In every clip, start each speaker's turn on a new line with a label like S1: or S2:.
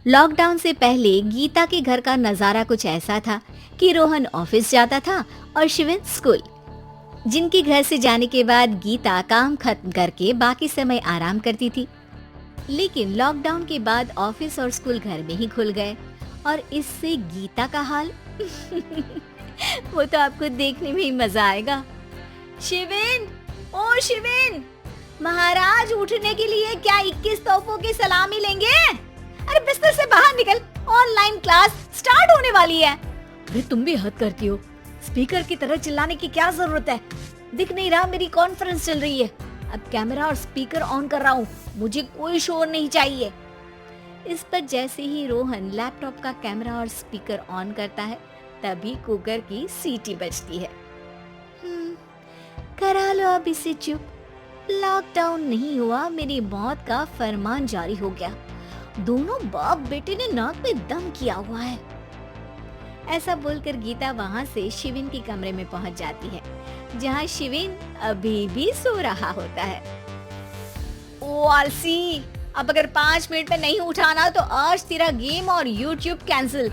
S1: Lockdown से पहले गीता के घर का नजारा कुछ ऐसा था कि रोहन ऑफिस जाता था और शिवन स्कूल। जिनके घर से जाने के बाद गीता काम खत्म करके बाकी समय आराम करती थी। लेकिन लॉकडाउन के बाद ऑफिस और स्कूल घर में ही खुल गए और इससे गीता का हाल वो तो आपको देखने में ही मजा आएगा। शिविन, ओ शिविन, महाराज उठने के लिए क्या 21 तोपों की सलामी लेंगे? अरे बिस्तर से बाहर निकल, ऑनलाइन क्लास स्टार्ट होने वाली है। अरे तुम भी हद करती हो, स्पीकर की तरह चिल्लाने की क्या जरूरत है? दिख नहीं रहा मेरी कॉन्फ्रेंस चल रही है। अब कैमरा और स्पीकर ऑन कर रहा हूँ, मुझे कोई शोर नहीं चाहिए। इस पर जैसे ही रोहन लैपटॉप का कैमरा और स्पीकर ऑन करता है तभी कुकर की सीटी बजती है। करा लो अब इसे चुप, लॉकडाउन नहीं हुआ, मेरी मौत का फरमान जारी हो गया। दोनों बाप बेटे ने नाक में दम किया हुआ है। ऐसा बोलकर गीता वहाँ से शिविन के कमरे में पहुँच जाती है, जहाँ शिविन अभी भी सो रहा होता है। ओ आलसी, अब अगर 5 मिनट में नहीं उठाना तो आज तेरा गेम और यूट्यूब कैंसिल।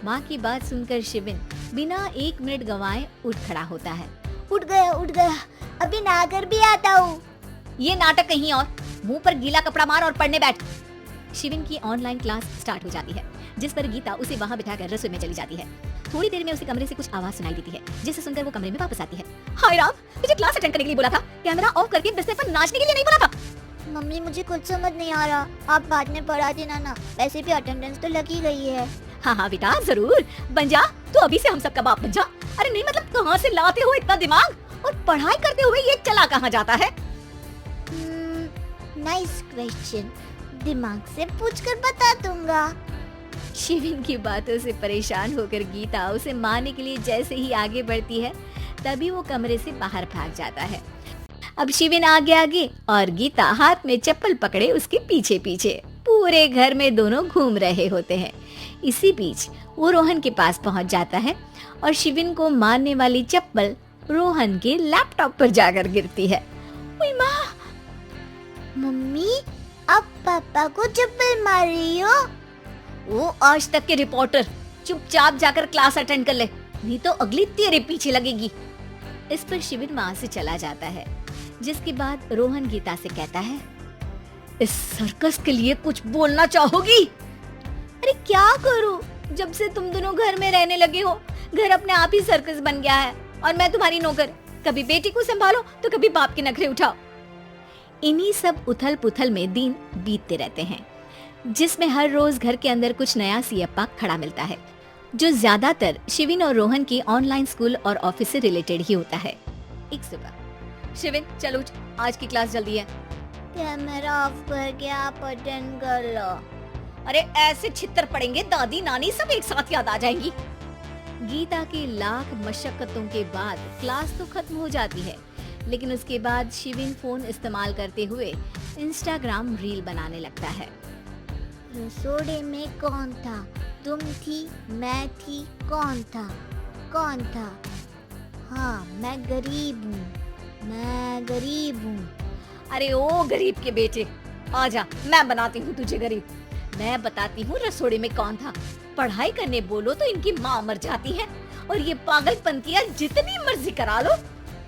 S1: माँ की बात सुनकर शिविन बिना 1 मिनट गंवाए उठ खड़ा होता है। उठ गया, अभी नहाकर भी आता हूँ। ये नाटक कहीं और, मुंह पर गीला कपड़ा मार और पढ़ने बैठ। शिविन की ऑनलाइन क्लास स्टार्ट हो जाती है, जिस पर गीता उसे वहाँ बिठाकर रसोई में चली जाती है। थोड़ी देर में उसे कमरे से कुछ आवाज सुनाई देती है, जिसे सुनकर वो कमरे में वापस आती है। हाय राम, मुझे क्लास अटेंड करने के लिए बोला था, कैमरा ऑफ करके बिस्तर पर नाचने के लिए नहीं बोला था।
S2: मम्मी मुझे कुछ समझ नहीं आ रहा, आप बाद में पढ़ा देना ना, वैसे भी अटेंडेंस तो लगी गई है।
S1: हाँ बेटा जरूर, बन जा तो अभी से हम सबका बाप बन जा। अरे नहीं मतलब कहाँ से लाते हो इतना दिमाग, और पढ़ाई करते हुए ये चला कहाँ जाता है?
S2: नाइस क्वेश्चन, दिमाग से पूछकर बता दूंगा।
S1: शिविन की बातों से परेशान होकर गीता उसे मारने के लिए जैसे ही आगे बढ़ती है तभी वो कमरे से बाहर भाग जाता है। अब शिविन आगे और गीता हाथ में चप्पल पकड़े उसके पीछे पीछे पूरे घर में दोनों घूम रहे होते हैं। इसी बीच वो रोहन के पास पहुंच जाता है और शिविन को मारने वाली चप्पल रोहन के लैपटॉप पर जाकर गिरती है। ओए माँ!
S2: मम्मी, अब पापा को चप्पल मार रही हो?
S1: वो आज तक के रिपोर्टर, चुपचाप जाकर क्लास अटेंड कर ले, नहीं तो अगली तेरे पीछे लगेगी। इस पर शिविन वहाँ से चला जाता है, जिसके बाद रोहन गीता से कहता है, इस सर्कस के लिए कुछ बोलना चाहोगी? अरे क्या करूं, जब से तुम दोनों घर में रहने लगे हो, घर अपने आप ही सर्कस बन गया है और मैं तुम्हारी नौकर। कभी बेटी को संभालो तो कभी बाप के नखरे उठाओ। इन्हीं सब उथल पुथल में दिन बीतते रहते हैं, जिसमें हर रोज घर के अंदर कुछ नया सियप्पा खड़ा मिलता है, जो ज्यादातर शिविन और रोहन के ऑनलाइन स्कूल और ऑफिस से रिलेटेड ही होता है। एक सुबह, शिविन चलो उठ, आज की क्लास जल्दी है।
S2: कैमरा ऑफ करके आप अटेंड कर लो।
S1: अरे ऐसे छित्तर पड़ेंगे, दादी नानी सब एक साथ याद आ जाएंगी। गीता की लाख मशक्कतों के बाद क्लास तो खत्म हो जाती है, लेकिन उसके बाद शिविन फोन इस्तेमाल करते हुए इंस्टाग्राम रील बनाने लगता है।
S2: रसोड़े में कौन था? तुम थी, मैं थी, कौन था? हाँ, मैं गरीब हूँ।
S1: अरे ओ गरीब के बेटे, आजा, मैं बनाती हूँ तुझे गरीब। मैं बताती हूँ रसोड़े में कौन था। पढ़ाई करने बोलो तो इनकी माँ मर जाती है, और ये पागलपंतियाँ जितनी मर्जी करा लो।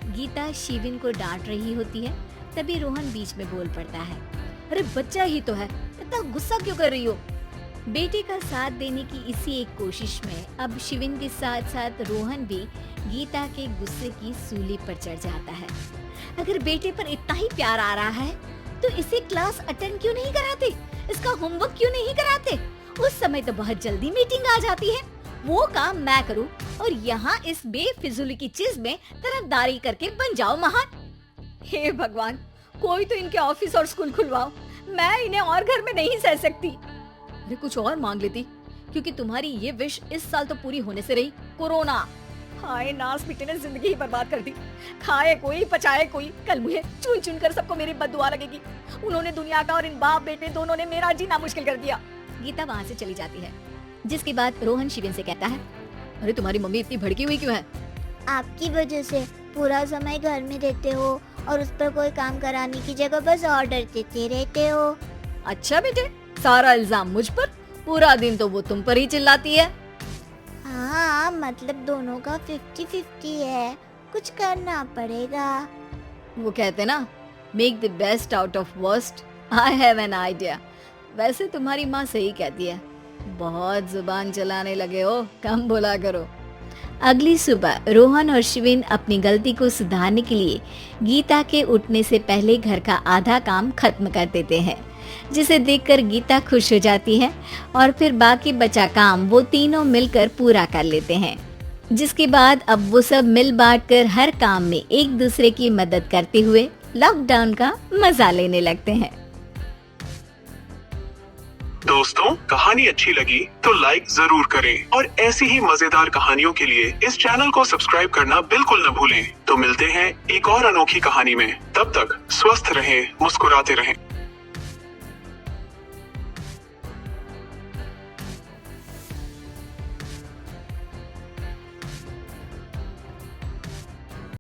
S1: गीता शिविन को डांट रही होती है, तभी रोहन बीच में बोल पड़ता है, अरे बच्चा ही तो है, इतना गुस्सा क्यों कर रही हो? बेटे का साथ देने की इसी एक कोशिश में अब शिविन के साथ साथ रोहन भी गीता के गुस्से की सूली पर चढ़ जाता है। अगर बेटे पर इतना ही प्यार आ रहा है तो इसे क्लास अटेंड क्यों नहीं कराते, इसका होमवर्क क्यों नहीं कराते? उस समय तो बहुत जल्दी मीटिंग आ जाती है, वो काम मैं करूं और यहाँ इस बेफिजूली की चीज में तरफदारी करके बन जाओ महान। हे भगवान, कोई तो इनके ऑफिस और स्कूल खुलवाओ, मैं इन्हें और घर में नहीं सह सकती। अरे कुछ और मांग लेती, क्योंकि तुम्हारी ये विश इस साल तो पूरी होने से रही, कोरोना। हाय नास बेटे ने जिंदगी ही बर्बाद कर दी। खाए कोई पचाए कोई, कल मुझे चुन चुन कर सबको मेरी बद्दुआ लगेगी। उन्होंने दुनिया का और इन बाप बेटे दोनों ने मेरा जीना मुश्किल कर दिया। गीता वहाँ से चली जाती है, जिसके बाद रोहन शिविन से कहता है, अरे तुम्हारी मम्मी इतनी भड़की हुई क्यों है?
S2: आपकी वजह से पूरा समय घर में रहते हो और उस पर कोई काम कराने की जगह बस ऑर्डर देते रहते हो।
S1: अच्छा बेटे, सारा इल्जाम मुझ पर? पूरा दिन तो वो तुम पर ही चिल्लाती है।
S2: हाँ मतलब दोनों का 50-50 है, कुछ करना पड़ेगा।
S1: वो कहते ना, make the best out of worst. I have an idea. वैसे तुम्हारी माँ सही कहती है, बहुत जुबान चलाने लगे हो, कम बोला करो। अगली सुबह रोहन और शिविन अपनी गलती को सुधारने के लिए गीता के उठने से पहले घर का आधा काम खत्म कर देते हैं, जिसे देखकर गीता खुश हो जाती है और फिर बाकी बचा काम वो तीनों मिलकर पूरा कर लेते हैं। जिसके बाद अब वो सब मिल बांट कर हर काम में एक दूसरे की मदद करते हुए लॉकडाउन का मजा लेने लगते हैं।
S3: दोस्तों, कहानी अच्छी लगी तो लाइक जरूर करें और ऐसी ही मजेदार कहानियों के लिए इस चैनल को सब्सक्राइब करना बिल्कुल न भूलें। तो मिलते हैं एक और अनोखी कहानी में। तब तक स्वस्थ रहें, मुस्कुराते रहें।